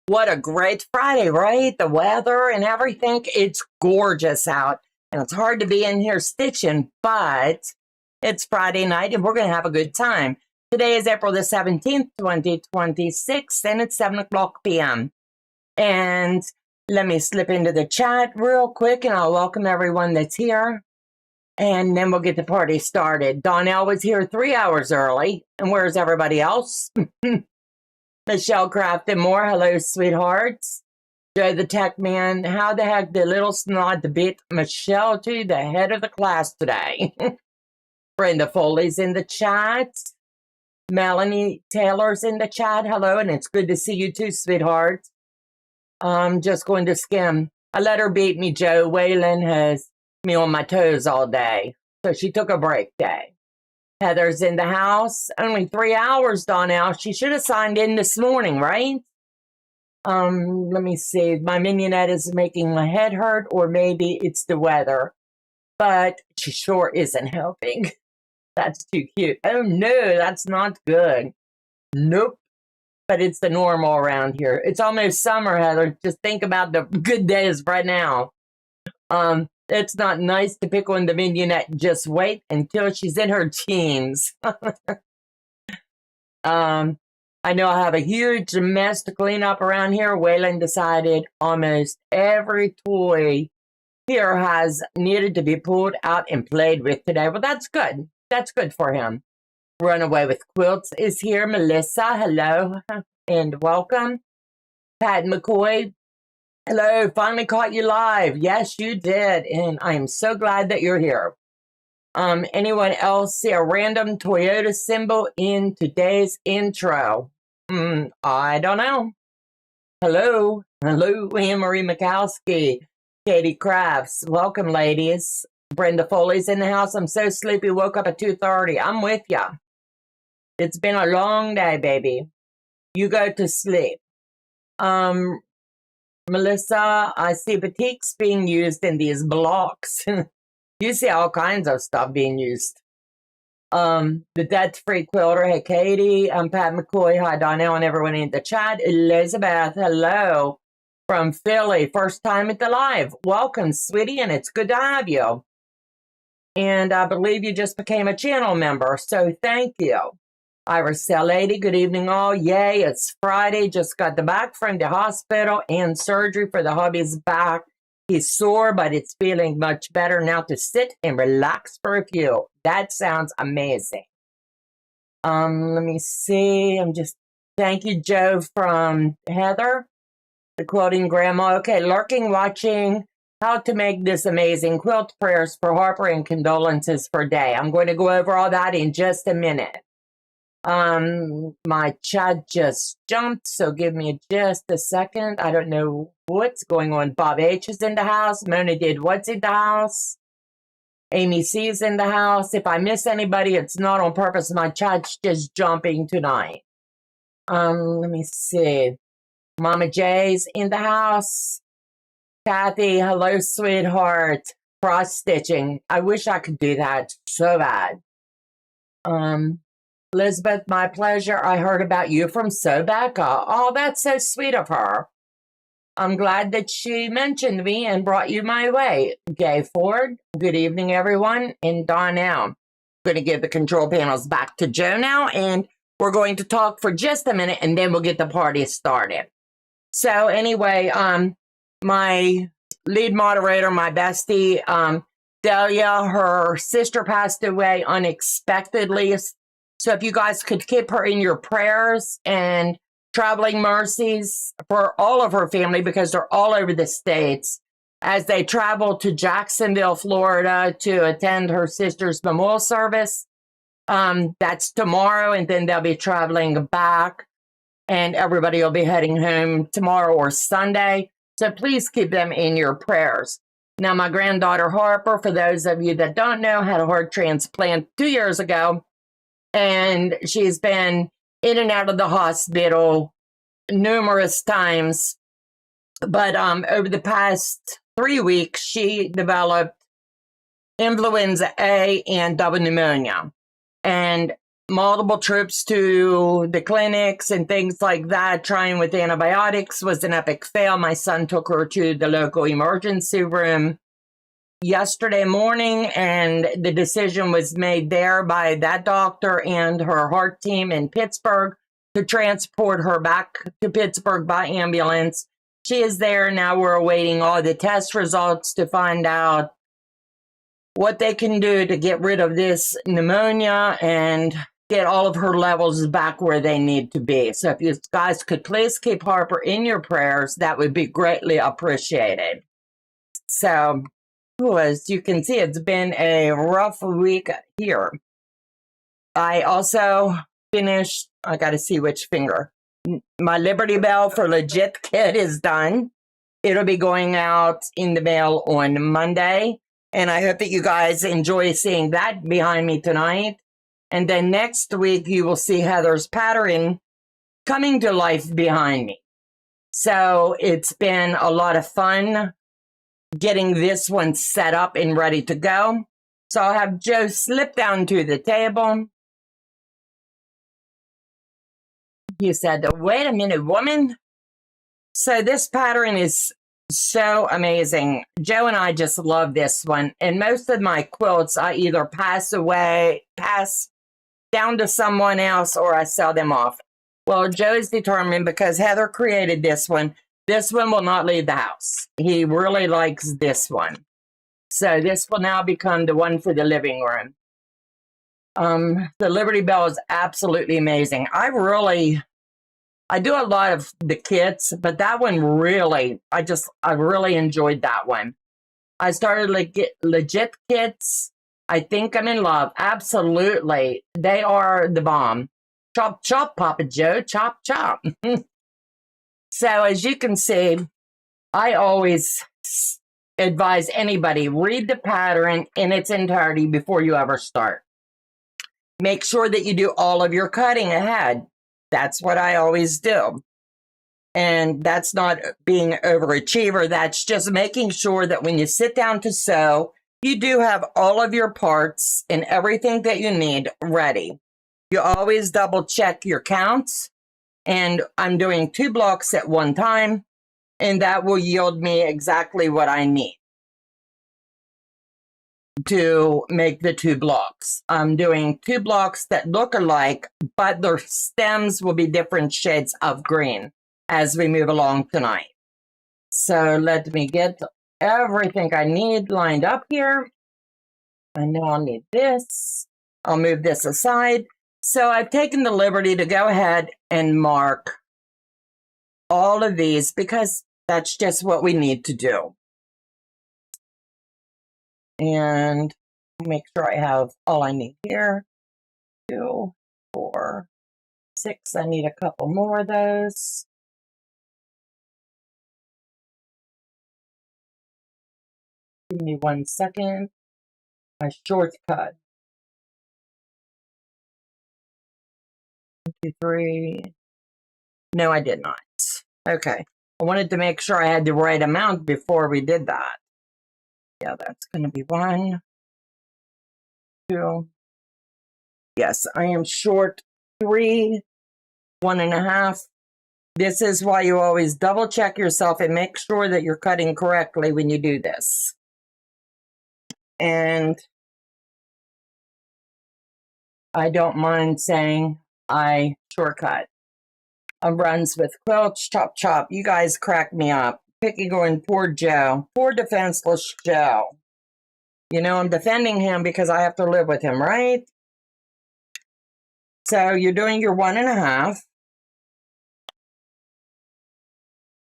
What a great Friday, right? The weather and everything. It's gorgeous out. And it's hard to be in here stitching, but it's Friday night and we're going to have a good time. Today is April the 17th, 2026, and it's 7 o'clock p.m. And let me slip into the chat real quick and I'll welcome everyone that's here. And then we'll get the party started. Donna was here 3 hours early. And where's everybody else? Michelle Crafton Moore, hello, sweethearts. Joe the Tech Man, how the heck did little snot beat Michelle to the head of the class today? Brenda Foley's in the chat. Melanie Taylor's in the chat, hello, and it's good to see you too, sweetheart. I'm just going to skim. I let her beat me, Joe. Waylon has me on my toes all day, so she took a break day. Heather's in the house. Only 3 hours, Donnell. She should have signed in this morning, right? Let me see. My mignonette is making my head hurt, or maybe it's the weather. But she sure isn't helping. That's too cute. Oh, no, that's not good. Nope. But it's the normal around here. It's almost summer, Heather. Just think about the good days right now. It's not nice to pick on the mignonette. Just wait until she's in her teens. I know I have a huge mess to clean up around here. Waylon decided almost every toy here has needed to be pulled out and played with today. Well, that's good. That's good for him. Runaway with Quilts is here. Melissa, hello and welcome. Pat McCoy, hello, finally caught you live. Yes, you did. And I am so glad that you're here. Anyone else see a random Toyota symbol in today's intro? I don't know. Hello. Hello, Anne-Marie Mikowski. Katie Crafts. Welcome, ladies. Brenda Foley's in the house. I'm so sleepy. Woke up at 2:30. I'm with ya. It's been a long day, baby. You go to sleep. Melissa, I see batiks being used in these blocks. You see all kinds of stuff being used. The debt-free quilter. Hey, Katie. I'm Pat McCoy. Hi, Donnell, and everyone in the chat. Elizabeth, hello. From Philly. First time at the live. Welcome, sweetie, and it's good to have you. And I believe you just became a channel member, so thank you. Iriselle lady, good evening all. Yay, it's Friday. Just got the back from the hospital and surgery for the hubby's back. He's sore, but it's feeling much better now to sit and relax for a few. That sounds amazing. Let me see. Thank you, Joe from Heather, the quilting grandma. Okay, lurking, watching how to make this amazing quilt. Prayers for Harper and condolences for Day. I'm going to go over all that in just a minute. My chat just jumped, so give me just a second. I don't know what's going on. Bob H is in the house. Mona did what's in the house. Amy C is in the house. If I miss anybody, it's not on purpose. My chat's just jumping tonight. Let me see. Mama J's in the house. Kathy, hello, sweetheart. Cross stitching. I wish I could do that so bad. Elizabeth, my pleasure. I heard about you from Sobecca. Oh, that's so sweet of her. I'm glad that she mentioned me and brought you my way. Gay Ford, good evening, everyone. And Donnell. I'm going to give the control panels back to Joe now, and we're going to talk for just a minute, and then we'll get the party started. So anyway, my lead moderator, my bestie, Delia, her sister passed away unexpectedly. So if you guys could keep her in your prayers and traveling mercies for all of her family, because they're all over the States, as they travel to Jacksonville, Florida to attend her sister's memorial service. That's tomorrow, and then they'll be traveling back, and everybody will be heading home tomorrow or Sunday. So please keep them in your prayers. Now, my granddaughter Harper, for those of you that don't know, had a heart transplant 2 years ago. And she's been in and out of the hospital numerous times. But over the past 3 weeks, she developed influenza A and double pneumonia. And multiple trips to the clinics and things like that, trying with antibiotics was an epic fail. My son took her to the local emergency room yesterday morning, and the decision was made there by that doctor and her heart team in Pittsburgh to transport her back to Pittsburgh by ambulance. She is there now. We're awaiting all the test results to find out what they can do to get rid of this pneumonia and get all of her levels back where they need to be. So if you guys could please keep Harper in your prayers, that would be greatly appreciated. So, as you can see, it's been a rough week here. I also finished, I got to see which finger. My Liberty Bell for Legit Kit is done. It'll be going out in the mail on Monday. And I hope that you guys enjoy seeing that behind me tonight. And then next week, you will see Heather's pattern coming to life behind me. So it's been a lot of fun getting this one set up and ready to go. So I'll have Joe slip down to the table. He said, "Wait a minute, woman." So this pattern is so amazing. Joe and I just love this one. And most of my quilts, I either pass down to someone else, or I sell them off. Well, Joe's determined, because Heather created this one. This one will not leave the house. He really likes this one. So this will now become the one for the living room. The Liberty Bell is absolutely amazing. I do a lot of the kits, but that one really, I really enjoyed that one. I started legit kits. I think I'm in love. Absolutely. They are the bomb. Chop, chop, Papa Joe. Chop, chop. So as you can see, I always advise anybody, read the pattern in its entirety before you ever start. Make sure that you do all of your cutting ahead. That's what I always do. And that's not being an overachiever. That's just making sure that when you sit down to sew, you do have all of your parts and everything that you need ready. You always double check your counts. And I'm doing 2 blocks at one time, and that will yield me exactly what I need to make the 2 blocks. I'm doing 2 blocks that look alike, but their stems will be different shades of green as we move along tonight. So let me get everything I need lined up here. I know I'll need this. I'll move this aside. So I've taken the liberty to go ahead and mark all of these, because that's just what we need to do. And make sure I have all I need here. 2, 4, 6. I need a couple more of those. Give me 1 second. My shortcut. 1, 2, 3. No, I did not. Okay. I wanted to make sure I had the right amount before we did that. Yeah, that's going to be 1, 2. Yes, I am short 3, 1.5. This is why you always double check yourself and make sure that you're cutting correctly when you do this. And I don't mind saying I shortcut. Runs with quilts, chop, chop. You guys crack me up. Picky going, poor Joe. Poor defenseless Joe. You know, I'm defending him because I have to live with him, right? So you're doing your 1.5.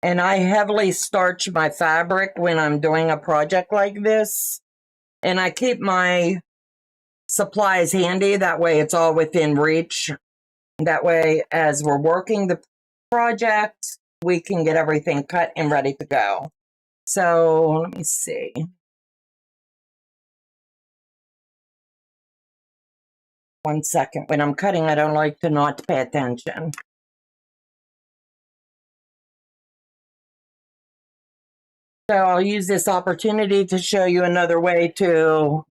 And I heavily starch my fabric when I'm doing a project like this. And I keep my supplies handy. That way it's all within reach. That way, as we're working the project, we can get everything cut and ready to go. So let me see. One second. When I'm cutting, I don't like to not pay attention. So I'll use this opportunity to show you another way to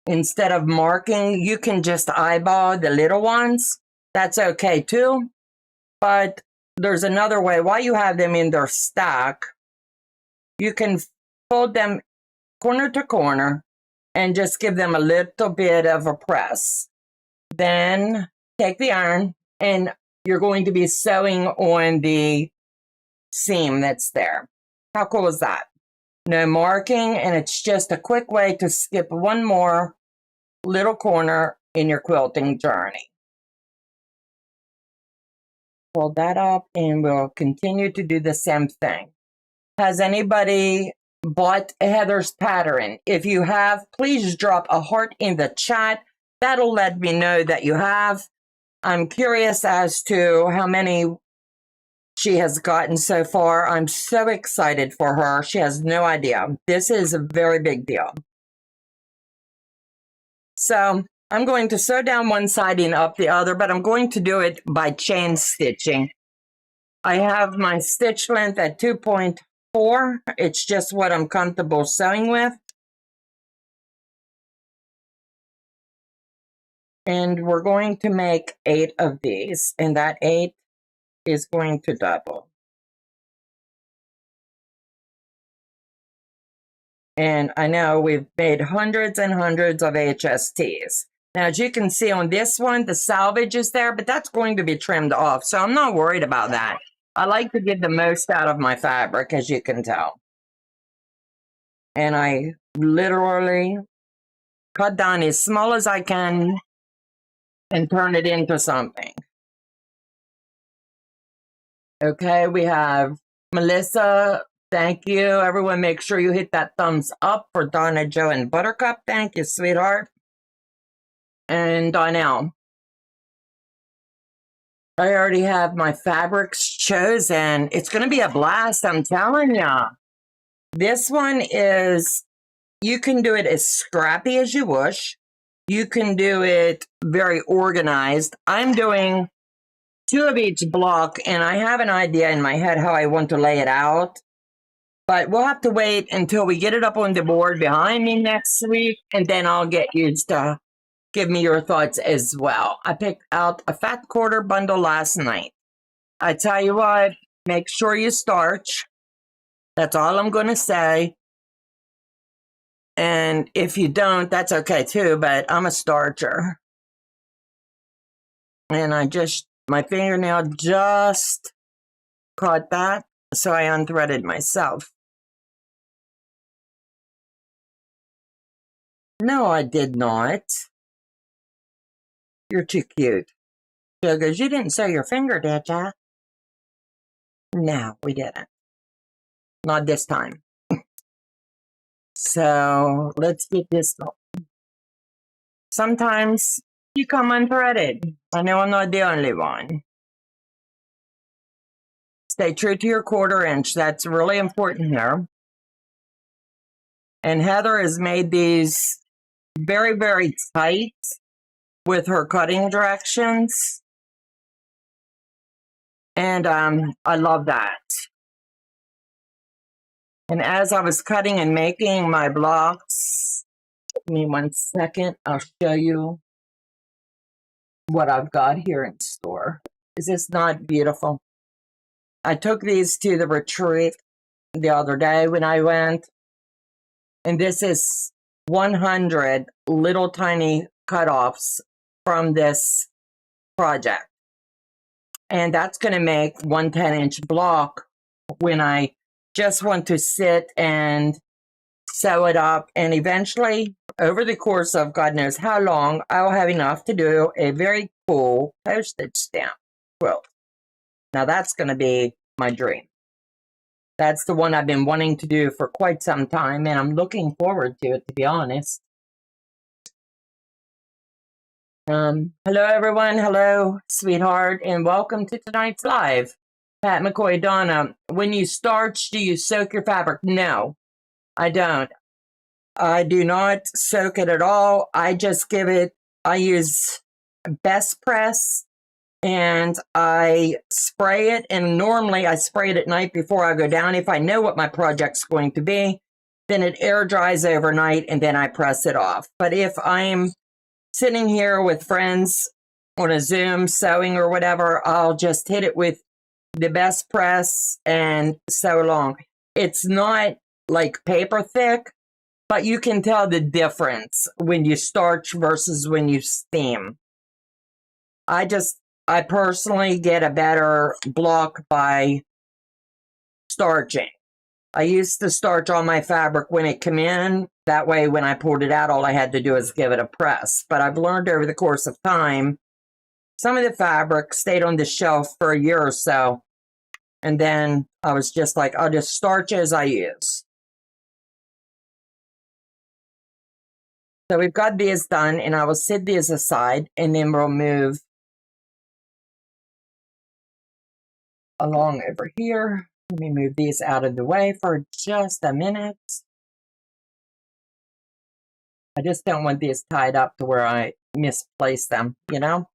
instead of marking, you can just eyeball the little ones. That's okay too. But there's another way. While you have them in their stack, you can fold them corner to corner and just give them a little bit of a press. Then take the iron and you're going to be sewing on the seam that's there. How cool is that? No marking, and it's just a quick way to skip one more little corner in your quilting journey. Pull that up and we'll continue to do the same thing. Has anybody bought Heather's pattern? If you have, please drop a heart in the chat. That'll let me know that you have. I'm curious as to how many she has gotten so far. I'm so excited for her. She has no idea. This is a very big deal. So I'm going to sew down one side and up the other, but I'm going to do it by chain stitching. I have my stitch length at 2.4. It's just what I'm comfortable sewing with. And we're going to make 8 of these, and that 8 is going to double. And I know we've made hundreds and hundreds of HSTs. Now, as you can see on this one, the salvage is there, but that's going to be trimmed off. So I'm not worried about that. I like to get the most out of my fabric, as you can tell. And I literally cut down as small as I can and turn it into something. Okay, we have Melissa. Thank you. Everyone, make sure you hit that thumbs up for Donna, Joe, and Buttercup. Thank you, sweetheart. And Donnell. I already have my fabrics chosen. It's going to be a blast, I'm telling you. This one is, you can do it as scrappy as you wish. You can do it very organized. I'm doing 2 of each block, and I have an idea in my head how I want to lay it out. But we'll have to wait until we get it up on the board behind me next week, and then I'll get you to give me your thoughts as well. I picked out a fat quarter bundle last night. I tell you what, make sure you starch. That's all I'm going to say. And if you don't, that's okay too, but I'm a starcher. And my fingernail just caught that, so I unthreaded myself. No, I did not. You're too cute. Sugars, you didn't sew your finger, did ya? No, we didn't. Not this time. So let's get this going. Sometimes you come unthreaded. I know I'm not the only one. Stay true to your 1/4 inch. That's really important here. And Heather has made these very, very tight with her cutting directions. And I love that. And as I was cutting and making my blocks, give me 1 second, I'll show you what I've got here in store. Is this not beautiful? I took these to the retreat the other day when I went, and this is 100 little tiny cutoffs from this project. And that's going to make 1 10-inch block when I just want to sit and sew it up. And eventually, over the course of God knows how long, I'll have enough to do a very cool postage stamp quilt. Now that's going to be my dream. That's the one I've been wanting to do for quite some time, and I'm looking forward to it, to be honest. Hello, everyone. Hello, sweetheart, and welcome to tonight's live. Pat McCoy, Donna, when you starch, do you soak your fabric? No, I don't. I do not soak it at all. I just give it, I use Best Press, and I spray it, and normally I spray it at night before I go down if I know what my project's going to be. then it air dries overnight and then I press it off. But if I'm sitting here with friends on a Zoom sewing or whatever, I'll just hit it with the best press and sew along. It's not like paper thick, but you can tell the difference when you starch versus when you steam. I personally get a better block by starching. I used to starch all my fabric when it came in. That way, when I pulled it out, all I had to do is give it a press. But I've learned over the course of time, some of the fabric stayed on the shelf for a year or so. And then I was just like, I'll just starch as I use. So we've got these done, and I will set these aside, and then we'll move along over here. Let me move these out of the way for just a minute. I just don't want these tied up to where I misplace them, you know?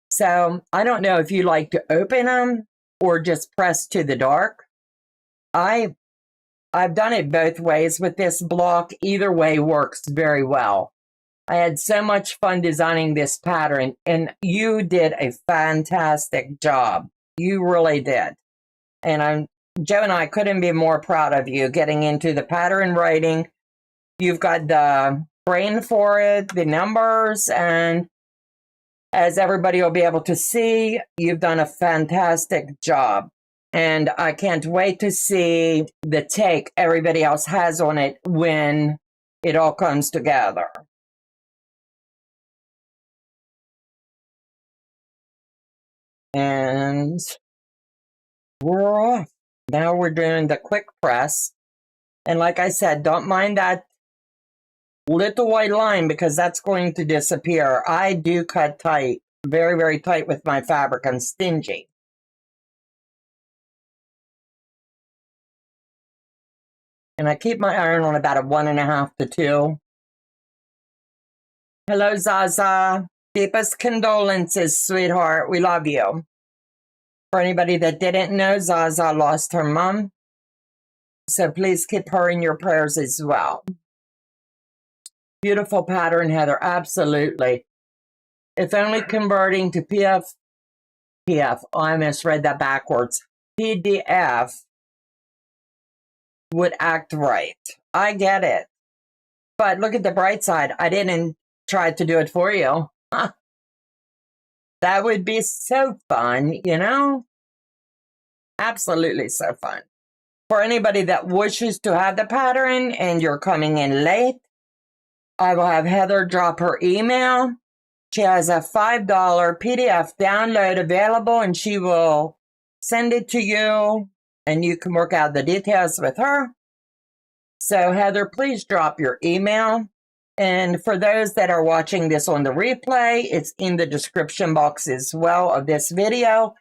So I don't know if you like to open them or just press to the dark. I've done it both ways with this block. Either way works very well. I had so much fun designing this pattern, and you did a fantastic job. You really did. And Joe and I couldn't be more proud of you getting into the pattern writing. You've got the brain for it, the numbers, and as everybody will be able to see, you've done a fantastic job. And I can't wait to see the take everybody else has on it when it all comes together. And we're off. Now we're doing the quick press. And like I said, don't mind that little white line because that's going to disappear. I do cut tight, very, very tight with my fabric. I'm stingy. And I keep my iron on about a 1.5 to 2. Hello, Zaza. Deepest condolences, sweetheart. We love you. For anybody that didn't know, Zaza lost her mom. So please keep her in your prayers as well. Beautiful pattern, Heather. Absolutely. If only converting to PF, oh, I misread that backwards. PDF would act right. I get it. But look at the bright side. I didn't try to do it for you. That would be so fun, you know? Absolutely so fun. For anybody that wishes to have the pattern and you're coming in late, I will have Heather drop her email. She has a $5 PDF download available, and she will send it to you, and you can work out the details with her. So, Heather, please drop your email. And for those that are watching this on the replay, it's in the description box as well of this video,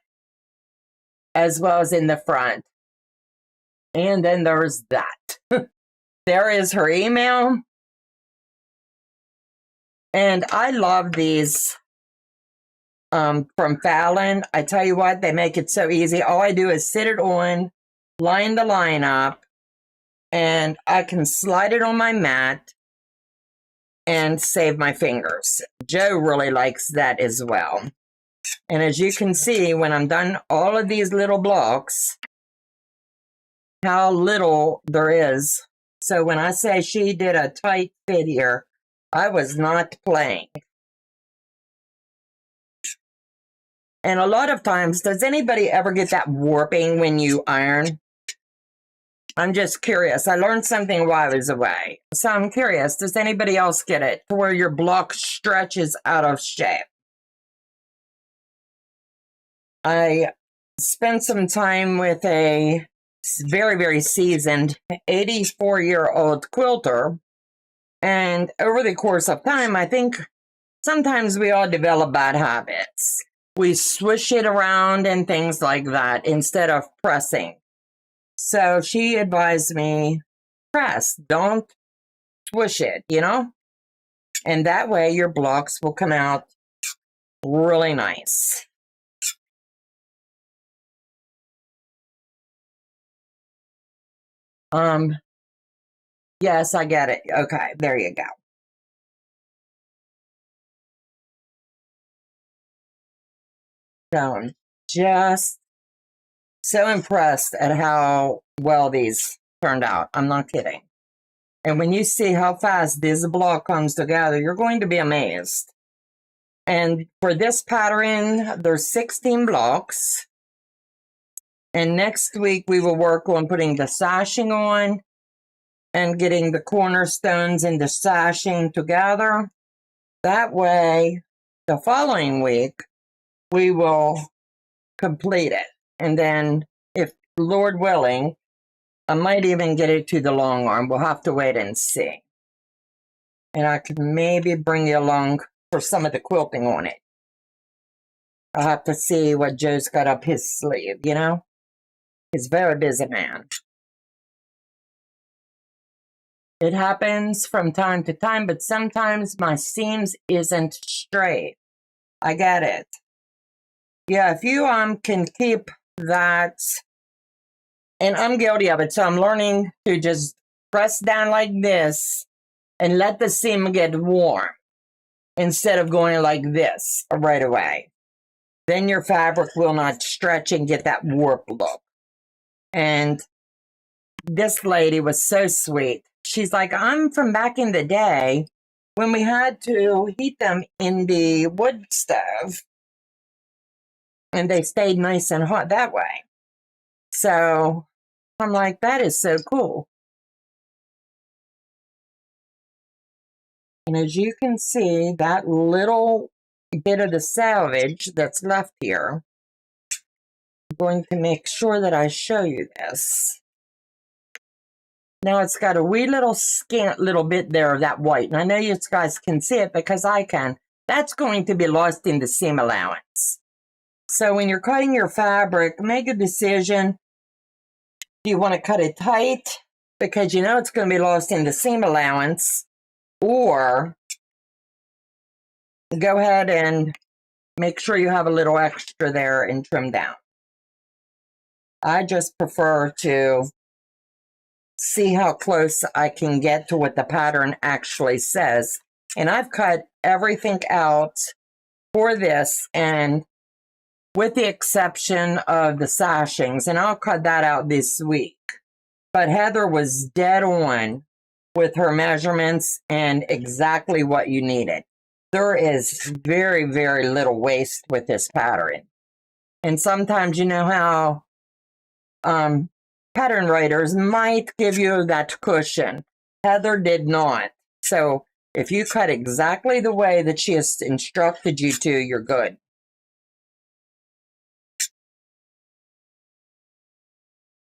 as well as in the front. And then there's that. There is her email. And I love these from Fallon. I tell you what, they make it so easy. All I do is sit it on, line the line up, and I can slide it on my mat and save my fingers. Joe really likes that as well. And as you can see, when I'm done all of these little blocks, how little there is. So when I say she did a tight fit here, I was not playing. And a lot of times, does anybody ever get that warping when you iron? I'm just curious. I learned something while I was away. So I'm curious, does anybody else get it to where your block stretches out of shape? I spent some time with a very, very seasoned 84-year-old quilter. And over the course of time, I think sometimes we all develop bad habits. We swish it around and things like that instead of pressing. So she advised me, press, don't swish it, you know? And that way your blocks will come out really nice. Yes, I get it. Okay, there you go. So I'm just so impressed at how well these turned out. I'm not kidding. And when you see how fast this block comes together, you're going to be amazed. And for this pattern, there's 16 blocks. And next week, we will work on putting the sashing on and getting the cornerstones and the sashing together. That way, the following week, we will complete it. And then, if Lord willing, I might even get it to the long arm. We'll have to wait and see. And I could maybe bring you along for some of the quilting on it. I'll have to see what Joe's got up his sleeve, you know? He's a very busy man. It happens from time to time, but sometimes my seams isn't straight. I get it. Yeah, if you can keep that, and I'm guilty of it, so I'm learning to just press down like this and let the seam get warm instead of going like this right away. Then your fabric will not stretch and get that warp look. And this lady was so sweet. She's like, I'm from back in the day when we had to heat them in the wood stove and they stayed nice and hot that way. So I'm like, that is so cool. And as you can see, that little bit of the salvage that's left here, I'm going to make sure that I show you this. Now it's got a wee little scant little bit there of that white. And I know you guys can see it because I can. That's going to be lost in the seam allowance. So when you're cutting your fabric, make a decision. Do you want to cut it tight because you know it's going to be lost in the seam allowance? Or go ahead and make sure you have a little extra there and trim down. I just prefer to see how close I can get to what the pattern actually says. And I've cut everything out for this, and with the exception of the sashings, and I'll cut that out this week. But Heather was dead on with her measurements and exactly what you needed. There is very, very little waste with this pattern. And sometimes you know how pattern writers might give you that cushion. Heather did not. So if you cut exactly the way that she has instructed you to, you're good.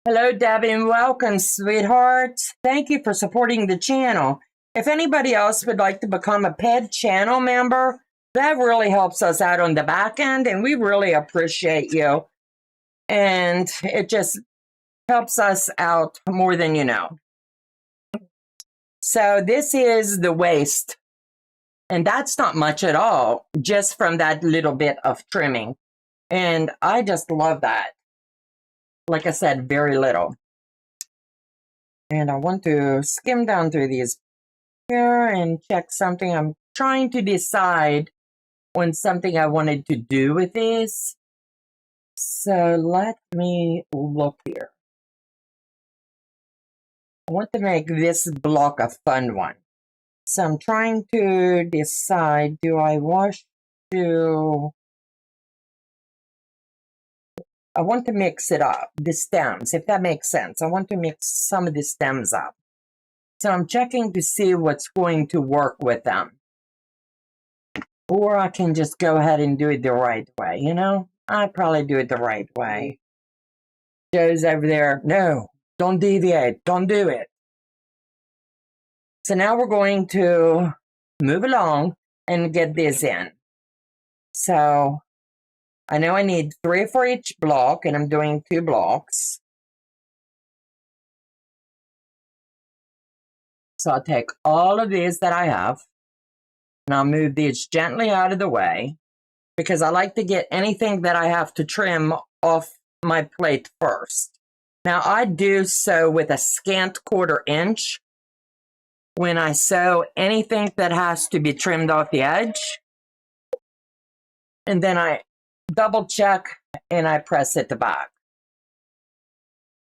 Hello, Debbie, and welcome, sweetheart. Thank you for supporting the channel. If anybody else would like to become a PED channel member, that really helps us out on the back end, and we really appreciate you. And it just helps us out more than you know. So this is the waist, and that's not much at all, just from that little bit of trimming. And I just love that. Like I said, very little. And I want to skim down through these here and check something. I'm trying to decide on something I wanted to do with these. So let me look here. I want to make this block a fun one. So I'm trying to decide, do I want to... I want to mix it up, the stems, if that makes sense. I want to mix some of the stems up. So I'm checking to see what's going to work with them. Or I can just go ahead and do it the right way, you know? I'd probably do it the right way. Joe's over there, no, don't deviate, don't do it. So now we're going to move along and get this in. So I know I need 3 for each block, and I'm doing 2 blocks. So I'll take all of these that I have, and I'll move these gently out of the way because I like to get anything that I have to trim off my plate first. Now I do sew with a scant 1/4 inch when I sew anything that has to be trimmed off the edge. And then I double check and I press it to back.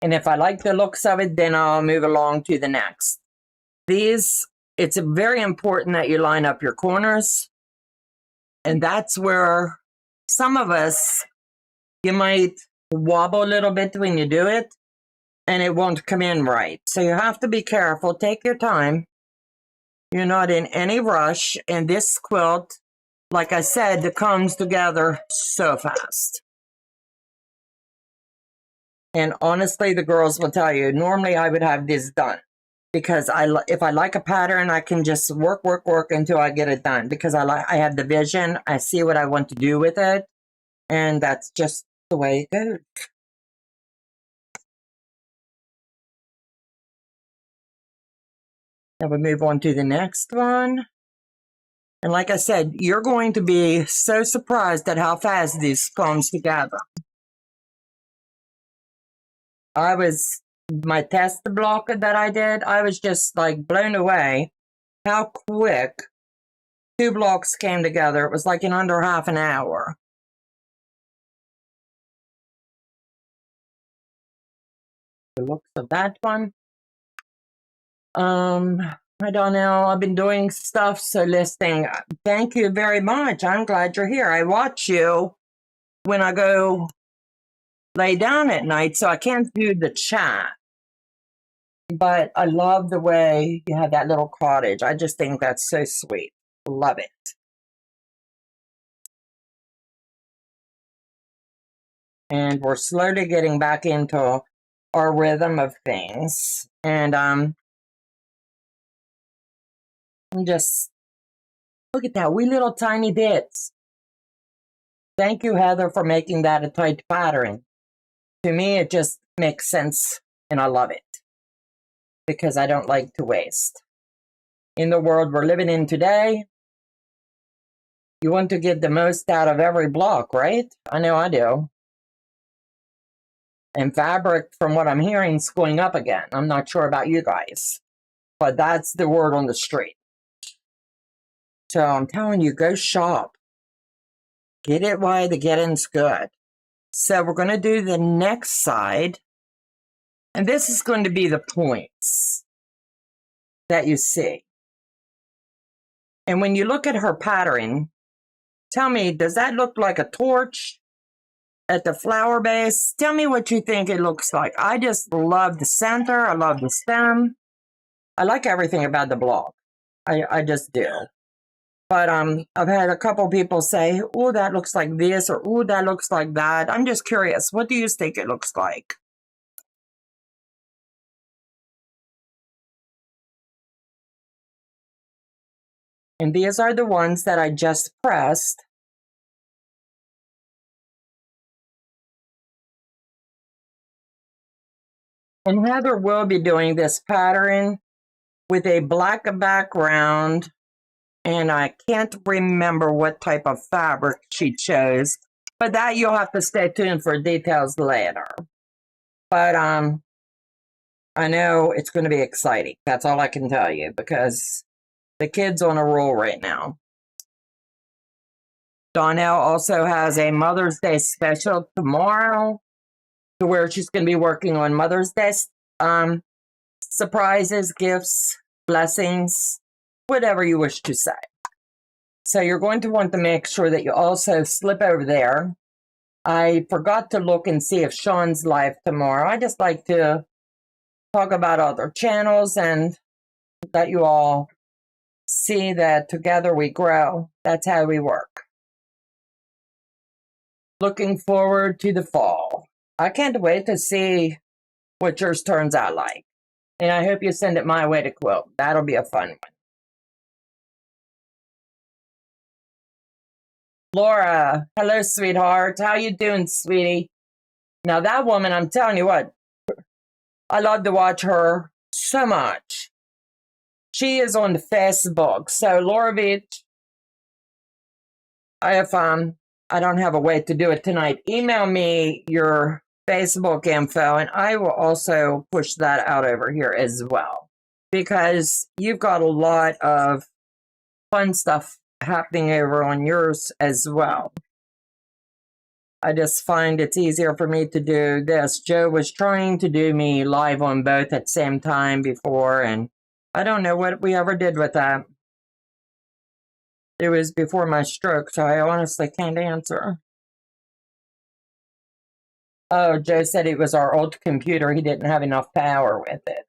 And if I like the looks of it, then I'll move along to the next. These, it's very important that you line up your corners. And that's where some of us, you might wobble a little bit when you do it and it won't come in right. So you have to be careful. Take your time. You're not in any rush. And this quilt, like I said, it comes together so fast. And honestly, the girls will tell you, normally I would have this done because if I like a pattern, I can just work until I get it done because I have the vision. I see what I want to do with it. And that's just the way it goes. Now we move on to the next one. And like I said, you're going to be so surprised at how fast this comes together. My test block that I did, I was just like blown away how quick 2 blocks came together. It was like in under half an hour. The looks of that one. I don't know. I've been doing stuff, so listening. Thank you very much. I'm glad you're here. I watch you when I go lay down at night, so I can't do the chat. But I love the way you have that little cottage. I just think that's so sweet. Love it. And we're slowly getting back into our rhythm of things. And I'm just, look at that, wee little tiny bits. Thank you, Heather, for making that a tight pattern. To me, it just makes sense, and I love it because I don't like to waste. In the world we're living in today, you want to get the most out of every block, right? I know I do. And fabric, from what I'm hearing, is going up again. I'm not sure about you guys, but that's the word on the street. So I'm telling you, go shop. Get it while the getting's good. So we're going to do the next side. And this is going to be the points that you see. And when you look at her pattern, tell me, does that look like a torch at the flower base? Tell me what you think it looks like. I just love the center. I love the stem. I like everything about the block. I just do. But I've had a couple people say, oh, that looks like this, or oh, that looks like that. I'm just curious. What do you think it looks like? And these are the ones that I just pressed. And Heather will be doing this pattern with a black background. And I can't remember what type of fabric she chose. But that you'll have to stay tuned for details later. But I know it's going to be exciting. That's all I can tell you because the kid's on a roll right now. Donna also has a Mother's Day special tomorrow to where she's going to be working on Mother's Day surprises, gifts, blessings, whatever you wish to say. So you're going to want to make sure that you also slip over there. I forgot to look and see if Sean's live tomorrow. I just like to talk about other channels and let you all see that together we grow. That's how we work. Looking forward to the fall. I can't wait to see what yours turns out like. And I hope you send it my way to quilt. That'll be a fun one. Laura, hello, sweetheart. How you doing, sweetie? Now that woman, I'm telling you what, I love to watch her so much. She is on the Facebook. So Laura Beach, if I don't have a way to do it tonight, email me your Facebook info, and I will also push that out over here as well, because you've got a lot of fun stuff happening over on yours as well. I just find it's easier for me to do this. Joe was trying to do me live on both at the same time before, and I don't know what we ever did with that. It was before my stroke, so I honestly can't answer. Oh, Joe said it was our old computer. He didn't have enough power with it.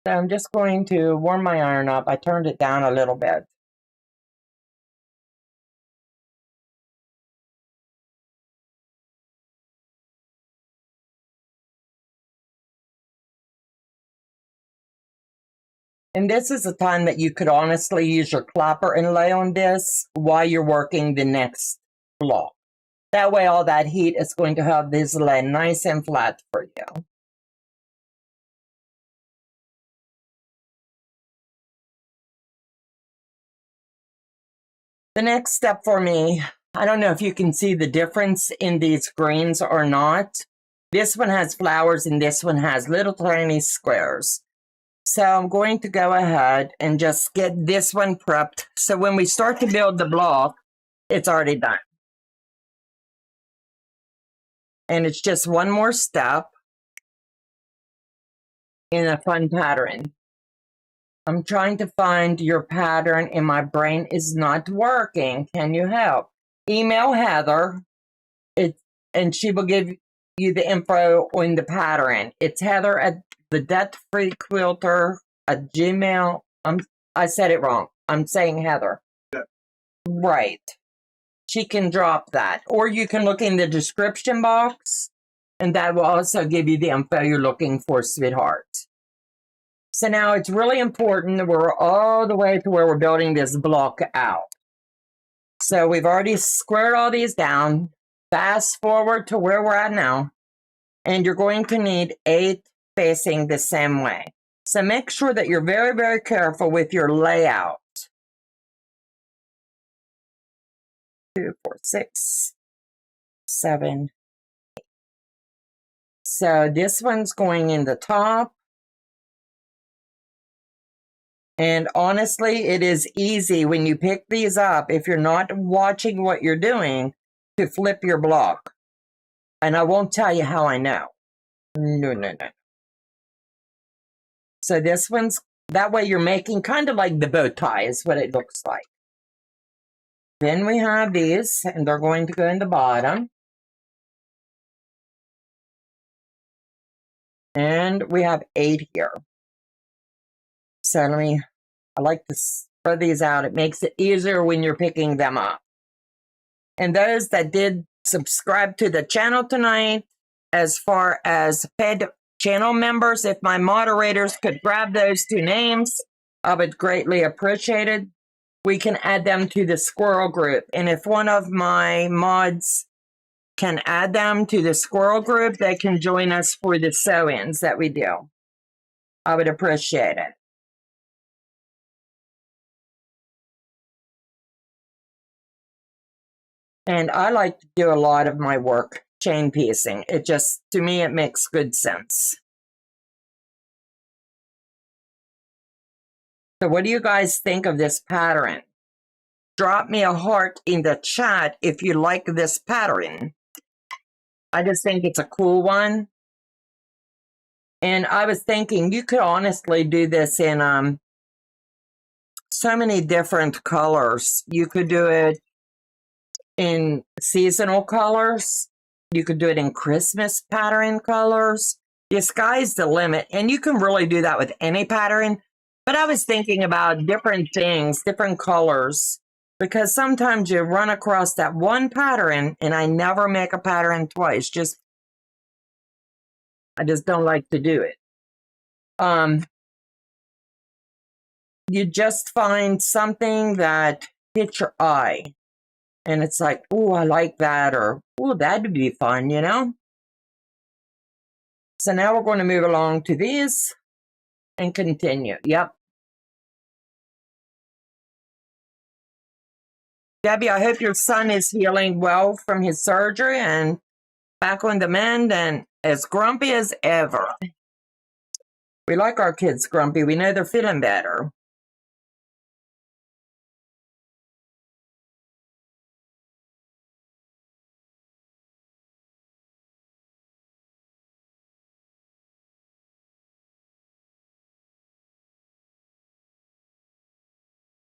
So I'm just going to warm my iron up. I turned it down a little bit. And this is a time that you could honestly use your clapper and lay on this while you're working the next block. That way all that heat is going to have this lay nice and flat for you. The next step for me, I don't know if you can see the difference in these greens or not. This one has flowers and this one has little tiny squares. So I'm going to go ahead and just get this one prepped. So when we start to build the block, it's already done. And it's just one more step in a fun pattern. I'm trying to find your pattern and my brain is not working. Can you help? Email Heather and she will give you the info on the pattern. It's Heather at the Debt-Free Quilter at Gmail. I said it wrong. I'm saying Heather. Yeah. Right. She can drop that. Or you can look in the description box and that will also give you the info you're looking for, sweetheart. So now it's really important that we're all the way to where we're building this block out. So we've already squared all these down. Fast forward to where we're at now. And you're going to need 8 facing the same way. So make sure that you're very, very careful with your layout. 2, 4, 6, 7, 8. So this one's going in the top. And honestly, it is easy when you pick these up, if you're not watching what you're doing, to flip your block. And I won't tell you how I know. No. So this one's, that way you're making kind of like the bow tie is what it looks like. Then we have these, and they're going to go in the bottom. And we have 8 here. So I like to spread these out. It makes it easier when you're picking them up. And those that did subscribe to the channel tonight, as far as paid channel members, if my moderators could grab those 2 names, I would greatly appreciate it. We can add them to the squirrel group. And if one of my mods can add them to the squirrel group, they can join us for the sew-ins that we do. I would appreciate it. And I like to do a lot of my work chain piecing. It just, to me, it makes good sense. So what do you guys think of this pattern? Drop me a heart in the chat if you like this pattern. I just think it's a cool one. And I was thinking you could honestly do this in so many different colors. You could do it in seasonal colors. You could do it in Christmas pattern colors. The sky's the limit. And you can really do that with any pattern. But I was thinking about different things, different colors. Because sometimes you run across that one pattern, and I never make a pattern twice. I just don't like to do it. You just find something that hits your eye. And it's like, oh, I like that, or, oh, that'd be fun, you know? So now we're going to move along to these and continue. Yep. Debbie, I hope your son is healing well from his surgery and back on the mend and as grumpy as ever. We like our kids grumpy. We know they're feeling better.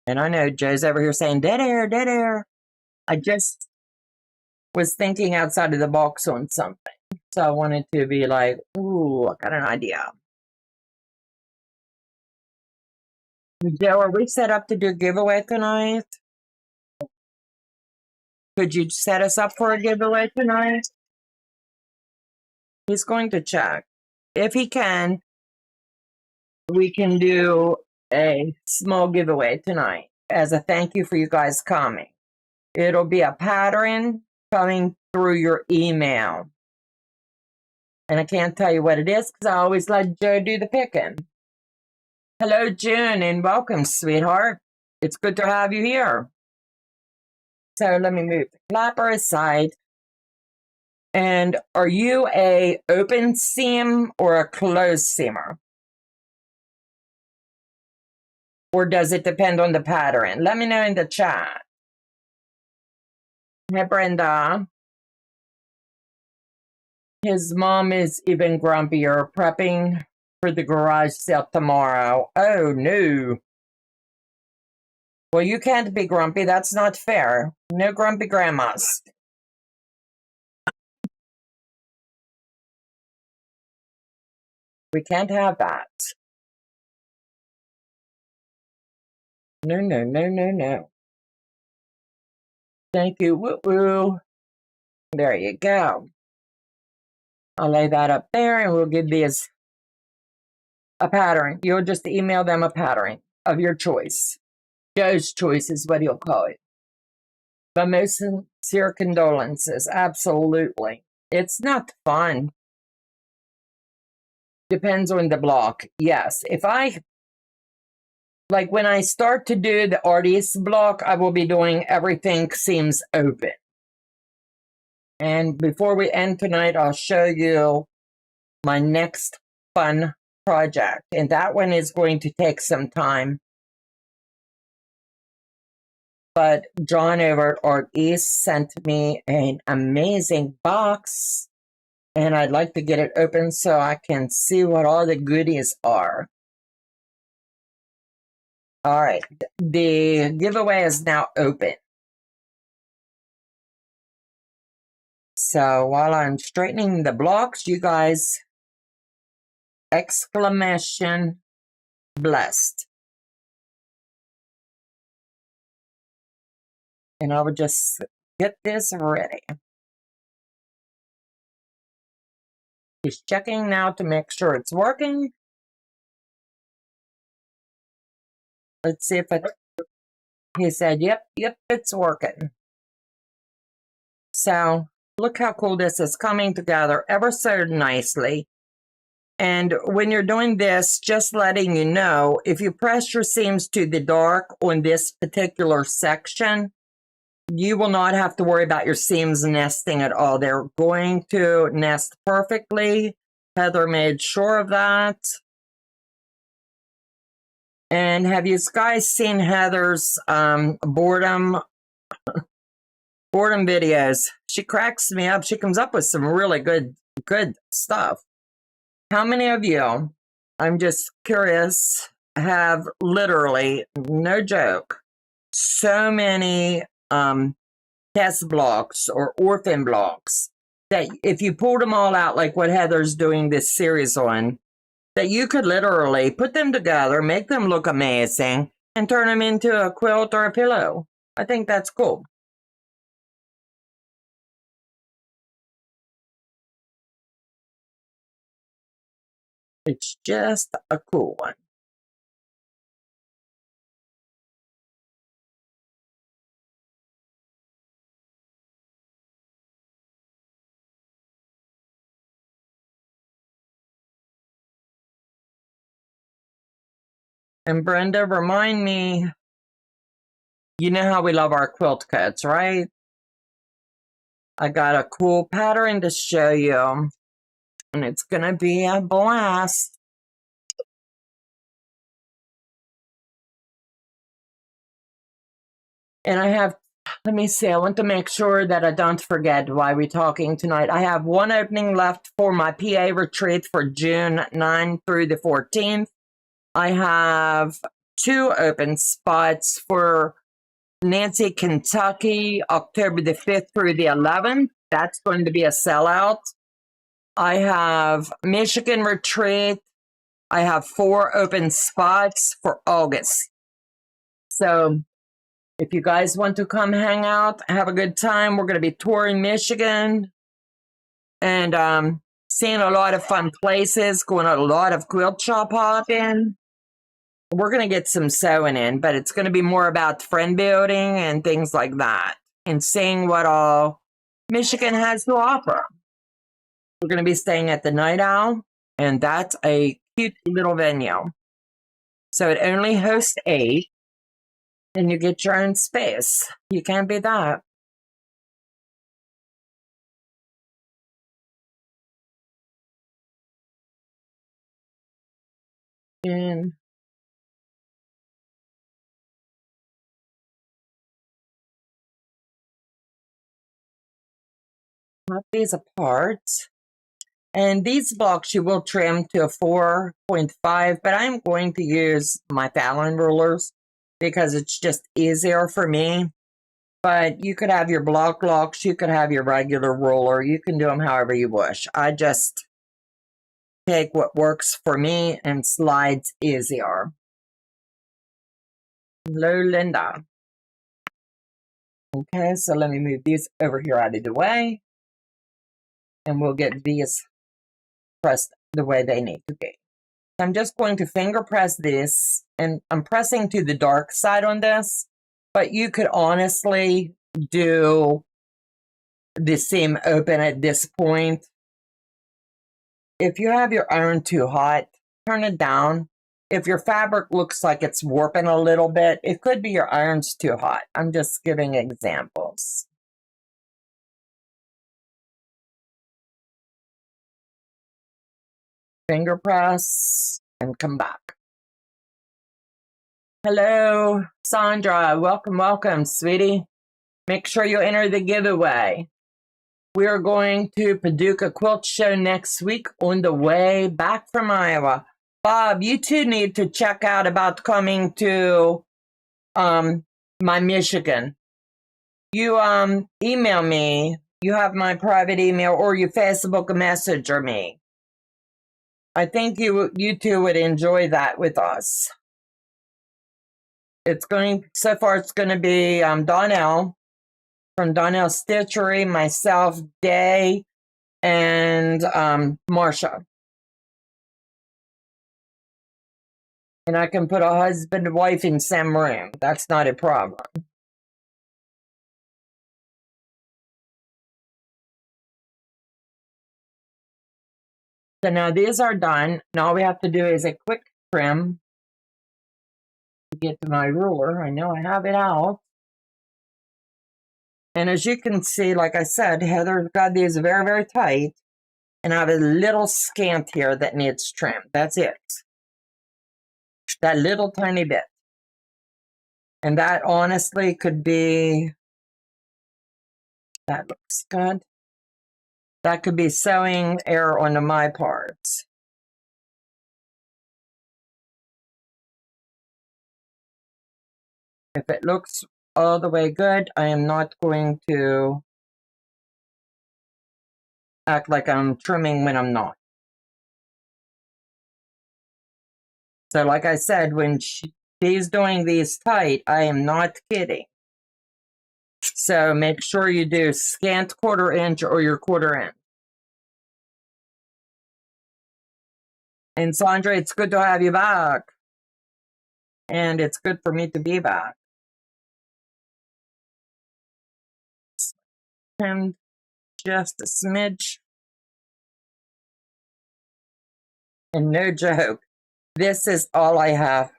And I know Joe's over here saying, dead air, dead air. I just was thinking outside of the box on something. So I wanted to be like, ooh, I got an idea. Joe, are we set up to do a giveaway tonight? Could you set us up for a giveaway tonight? He's going to check. If he can, we can do a small giveaway tonight as a thank you for you guys coming. It'll be a pattern coming through your email. And I can't tell you what it is because I always let Joe do the picking. Hello, June, and welcome, sweetheart. It's good to have you here. So let me move the flapper aside. And are you a open seam or a closed seamer? Or does it depend on the pattern? Let me know in the chat. Hey, Brenda. His mom is even grumpier, prepping for the garage sale tomorrow. Oh, no. Well, you can't be grumpy. That's not fair. No grumpy grandmas. We can't have that. No, no, no, no, no. Thank you. Woo-woo. There you go. I'll lay that up there and we'll give these a pattern. You'll just email them a pattern of your choice. Joe's choice is what he'll call it. But most sincere condolences. Absolutely. It's not fun. Depends on the block. Yes. If I, like when I start to do the artist block, I will be doing everything seams open. And before we end tonight, I'll show you my next fun project. And that one is going to take some time. But John over at Art East sent me an amazing box. And I'd like to get it open so I can see what all the goodies are. All right, the giveaway is now open. So while I'm straightening the blocks, you guys, exclamation blessed. And I would just get this ready. He's checking now to make sure it's working. Let's see if it, he said, yep, it's working. So look how cool this is coming together ever so nicely. And when you're doing this, just letting you know, if you press your seams to the dark on this particular section, you will not have to worry about your seams nesting at all. They're going to nest perfectly. Heather made sure of that. And have you guys seen Heather's boredom videos? She cracks me up. She comes up with some really good stuff. How many of you, I'm just curious, have literally, no joke, so many test blocks or orphan blocks that if you pulled them all out like what Heather's doing this series on, that you could literally put them together, make them look amazing, and turn them into a quilt or a pillow. I think that's cool. It's just a cool one. And Brenda, remind me You know how we love our quilt kits, right? I got a cool pattern to show you, and it's going to be a blast. And I have, let me see, I want to make sure that I don't forget why we're talking tonight. I have one opening left for my PA retreat for June 9 through the 14th. I have 2 open spots for Nancy, Kentucky, October the 5th through the 11th. That's going to be a sellout. I have Michigan retreat. I have 4 open spots for August. So if you guys want to come hang out, have a good time, we're going to be touring Michigan and seeing a lot of fun places, going to a lot of quilt shop hopping. We're going to get some sewing in, but it's going to be more about friend building and things like that, and seeing what all Michigan has to offer. We're going to be staying at the Night Owl, and that's a cute little venue. So it only hosts 8, and you get your own space. You can't beat that. And pop these apart. And these blocks you will trim to a 4.5, but I'm going to use my Fallon rulers because it's just easier for me. But you could have your block locks, you could have your regular ruler, you can do them however you wish. I just take what works for me and slides easier. Hello, Linda. Okay, so let me move these over here out of the way, and we'll get these pressed the way they need to be. I'm just going to finger press this, and I'm pressing to the dark side on this, but you could honestly do the seam open at this point. If you have your iron too hot, turn it down. If your fabric looks like it's warping a little bit, it could be your iron's too hot. I'm just giving examples. Finger press and come back. Hello, Sandra. Welcome, welcome, sweetie. Make sure you enter the giveaway. We are going to Paducah Quilt Show next week on the way back from Iowa. Bob, you two need to check out about coming to my Michigan. You email me. You have my private email, or you Facebook messenger me. I think you two would enjoy that with us. It's going, so far it's going to be Donnell from Donnell Stitchery, myself, Day, and Marsha. And I can put a husband and wife in same room. That's not a problem. So now these are done. Now all we have to do is a quick trim to get to my ruler. I know I have it out. And as you can see, like I said, Heather's got these very, very tight. And I have a little scant here that needs trim. That's it. That little tiny bit. And that honestly could be, that looks good. That could be sewing error on my parts. If it looks all the way good, I am not going to act like I'm trimming when I'm not. So like I said, when she's doing these tight, I am not kidding. So make sure you do scant 1/4 inch or your 1/4 inch. And Sandra, it's good to have you back. And it's good for me to be back. And just a smidge. And no joke, this is all I have.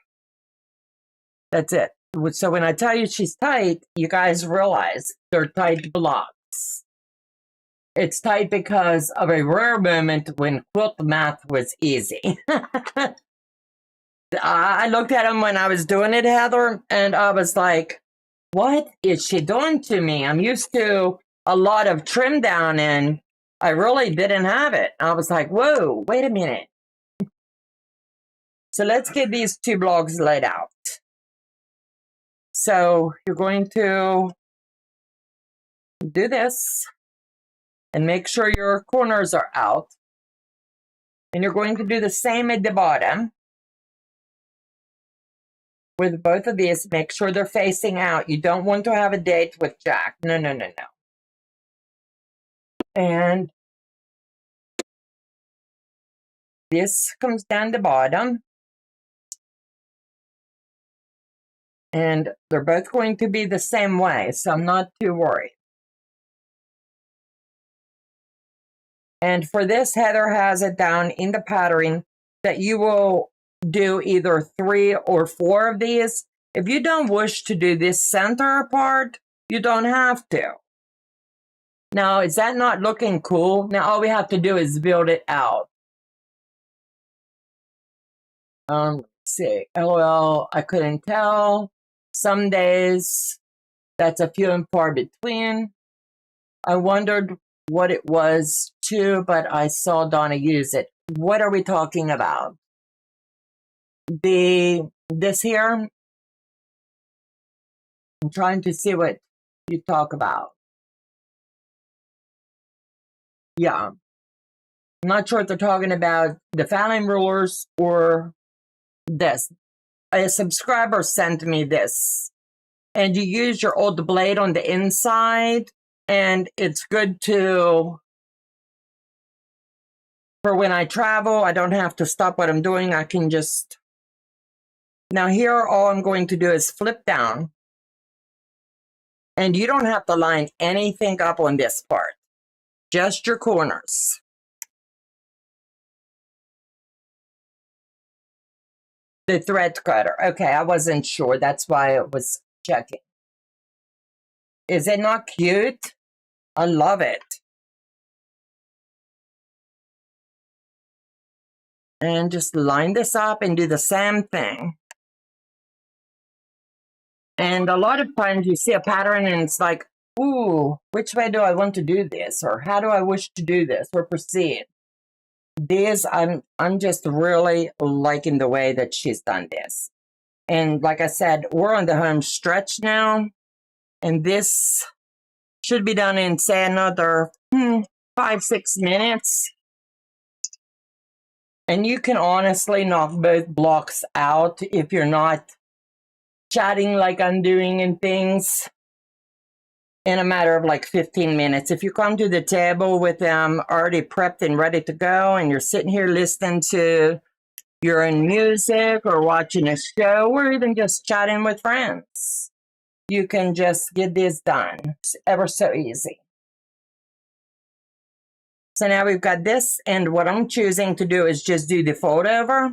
That's it. So when I tell you she's tight, you guys realize they're tight blocks. It's tight because of a rare moment when quilt math was easy. I looked at them when I was doing it, Heather, and I was like, what is she doing to me? I'm used to a lot of trim down and I really didn't have it. I was like, whoa, wait a minute. So let's get these 2 blocks laid out. So you're going to do this and make sure your corners are out. And you're going to do the same at the bottom. With both of these, make sure they're facing out. You don't want to have a date with Jack. No, no, no, no. And this comes down the bottom. And they're both going to be the same way, so I'm not too worried. And for this, Heather has it down in the pattern that you will do either 3 or 4 of these. If you don't wish to do this center part, you don't have to. Now, is that not looking cool? Now, all we have to do is build it out. Let's see. LOL, I couldn't tell. Some days, that's a few and far between. I wondered what it was too, but I saw Donna use it. What are we talking about? This here? I'm trying to see what you talk about. Yeah. I'm not sure if they're talking about the filing rulers or this. A subscriber sent me this. And you use your old blade on the inside. And it's good to, for when I travel, I don't have to stop what I'm doing. I can just, now here, all I'm going to do is flip down. And you don't have to line anything up on this part. Just your corners. The thread cutter. Okay, I wasn't sure. That's why I was checking. Is it not cute? I love it. And just line this up and do the same thing. And a lot of times you see a pattern and it's like, ooh, which way do I want to do this? Or how do I wish to do this or proceed? This, I'm just really liking the way that she's done this. And like I said, we're on the home stretch now. And this should be done in, say, another 5-6 minutes. And you can honestly knock both blocks out if you're not chatting like I'm doing and things in a matter of like 15 minutes. If you come to the table with them already prepped and ready to go and you're sitting here listening to your own music or watching a show or even just chatting with friends, you can just get this done. It's ever so easy. So now we've got this, and what I'm choosing to do is just do the fold over.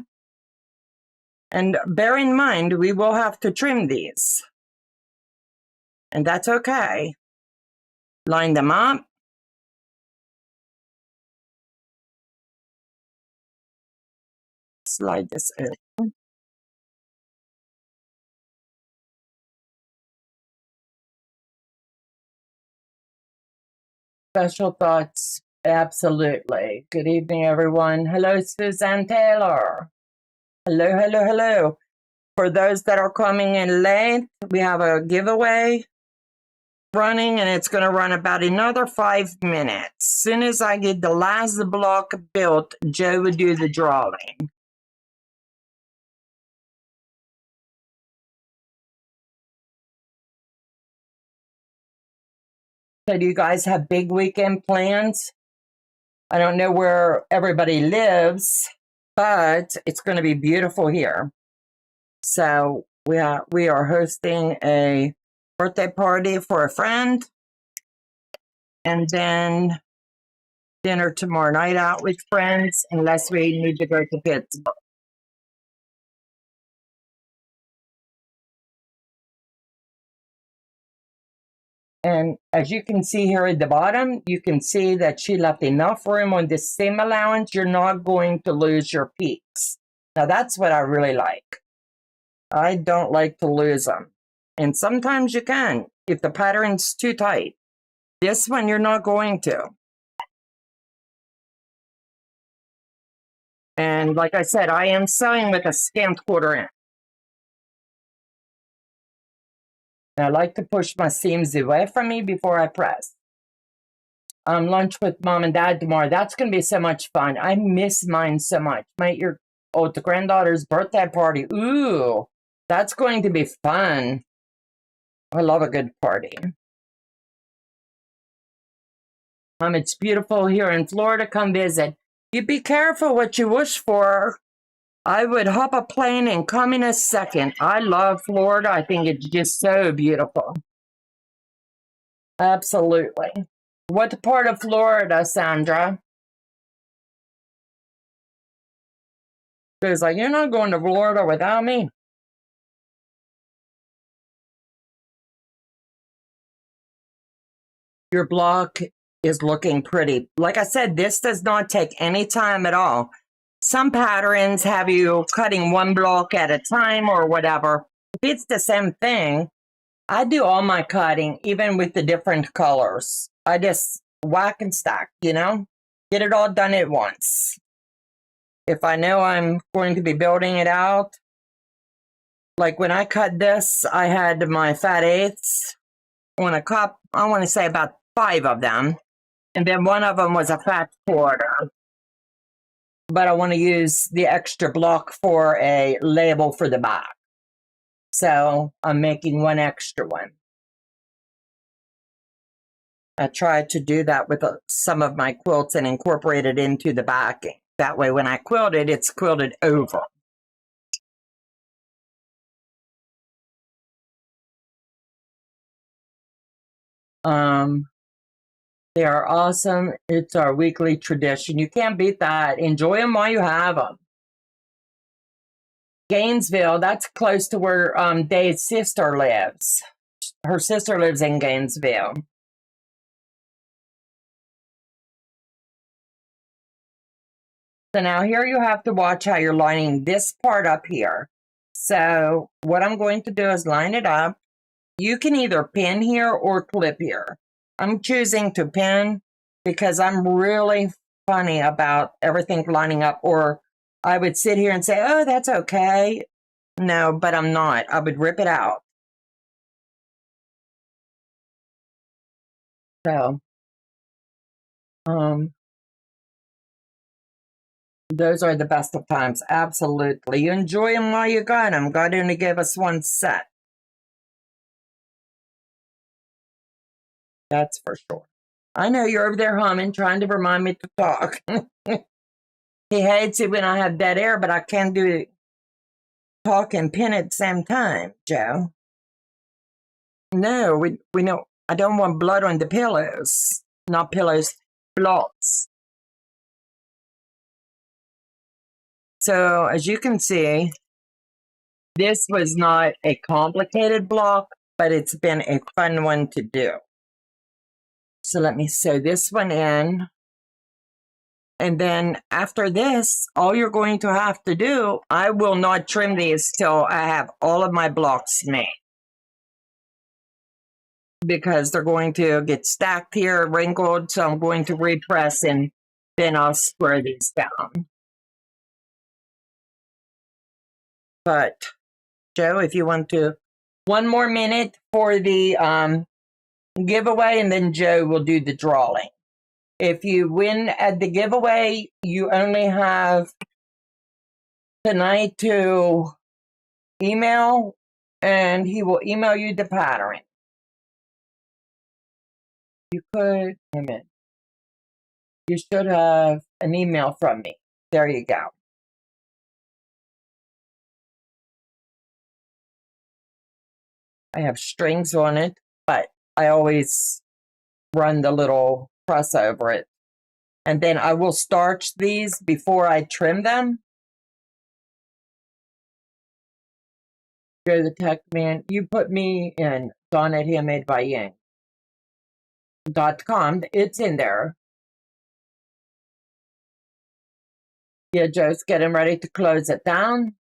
And bear in mind, we will have to trim these. And that's okay. Line them up. Slide this in. Special thoughts. Absolutely. Good evening, everyone. Hello, Suzanne Taylor. Hello, hello, hello. For those that are coming in late, we have a giveaway running, and it's going to run about another 5 minutes. As soon as I get the last block built, Joe will do the drawing. So do you guys have big weekend plans? I don't know where everybody lives, but it's going to be beautiful here. So we are hosting a birthday party for a friend, and then dinner tomorrow night out with friends, unless we need to go to Pittsburgh. And as you can see here at the bottom, you can see that she left enough room on this seam allowance. You're not going to lose your peaks. Now that's what I really like. I don't like to lose them. And sometimes you can if the pattern's too tight. This one you're not going to. And like I said, I am sewing with a scant quarter inch. And I like to push my seams away from me before I press. Lunch with mom and dad tomorrow. That's going to be so much fun. I miss mine so much. The granddaughter's birthday party. Ooh, that's going to be fun. I love a good party. It's beautiful here in Florida. Come visit. You be careful what you wish for. I would hop a plane and come in a second. I love Florida. I think it's just so beautiful. Absolutely. What part of Florida, Sandra? She's like, you're not going to Florida without me. Your block is looking pretty. Like I said, this does not take any time at all. Some patterns have you cutting one block at a time or whatever. If it's the same thing, I do all my cutting, even with the different colors. I just whack and stack, you know? Get it all done at once. If I know I'm going to be building it out, like when I cut this, I had my fat eighths on a cup. I want to say about 5 of them. And then one of them was a fat quarter. But I want to use the extra block for a label for the back. So I'm making one extra one. I tried to do that with some of my quilts and incorporate it into the backing. That way when I quilt it, it's quilted over. They are awesome. It's our weekly tradition. You can't beat that. Enjoy them while you have them. Gainesville, that's close to where Dave's sister lives. Her sister lives in Gainesville. So now here you have to watch how you're lining this part up here. So what I'm going to do is line it up. You can either pin here or clip here. I'm choosing to pin because I'm really funny about everything lining up, or I would sit here and say, oh, that's okay. No, but I'm not. I would rip it out. So, those are the best of times. Absolutely. You enjoy them while you got them. God only gave us one set. That's for sure. I know you're over there humming, trying to remind me to talk. He hates it when I have dead air, but I can do talk and pin at the same time, Joe. No, we know. I don't want blood on the pillows. Not pillows, blocks. So as you can see, this was not a complicated block, but it's been a fun one to do. So let me sew this one in. And then after this, all you're going to have to do, I will not trim these till I have all of my blocks made. Because they're going to get stacked here, wrinkled, so I'm going to repress and then I'll square these down. But, Joe, if you want to, one more minute for the giveaway, and then Joe will do the drawing. If you win at the giveaway, you only have tonight to email, and he will email you the pattern. You could, wait a minute. You should have an email from me. There you go. I have strings on it, but I always run the little press over it. And then I will starch these before I trim them. Go to the tech man. You put me in Donna at Handmade by Ying. It's in there. Yeah, Joe's getting ready to close it down.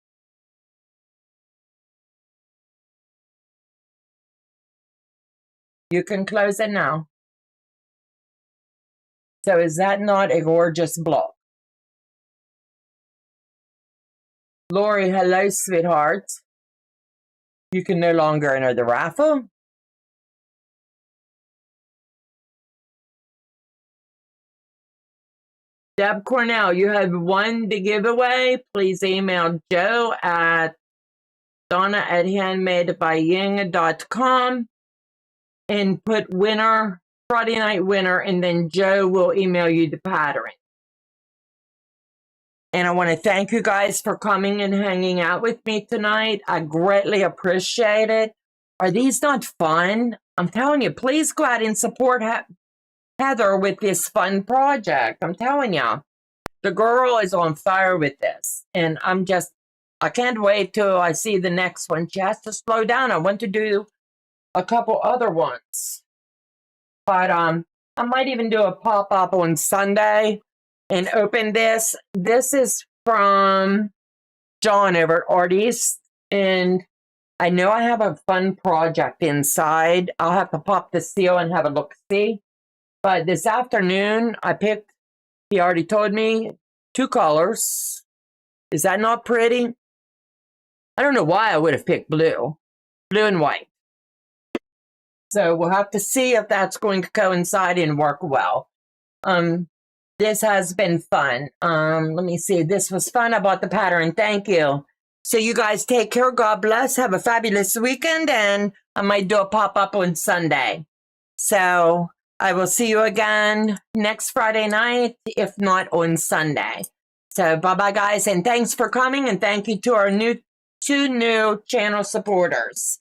You can close it now. So is that not a gorgeous block? Lori, hello, sweetheart. You can no longer enter the raffle. Deb Cornell, you have won the giveaway. Please email Joe at Donna@handmadebyYing.com and put winner, Friday night winner, and then Joe will email you the pattern. And I want to thank you guys for coming and hanging out with me tonight. I greatly appreciate it. Are these not fun? I'm telling you, please go out and support Heather with this fun project. I'm telling you, the girl is on fire with this. And I can't wait till I see the next one. She has to slow down. I want to do a couple other ones. But I might even do a pop-up on Sunday and open this. This is from John over at Artist. And I know I have a fun project inside. I'll have to pop the seal and have a look-see. But this afternoon, I picked, he already told me, 2 colors. Is that not pretty? I don't know why I would have picked blue and white. So we'll have to see if that's going to coincide and work well. This has been fun. Let me see. This was fun. I bought the pattern. Thank you. So you guys take care. God bless. Have a fabulous weekend. And I might do a pop-up on Sunday. So I will see you again next Friday night, if not on Sunday. So bye-bye, guys. And thanks for coming. And thank you to our 2 new channel supporters.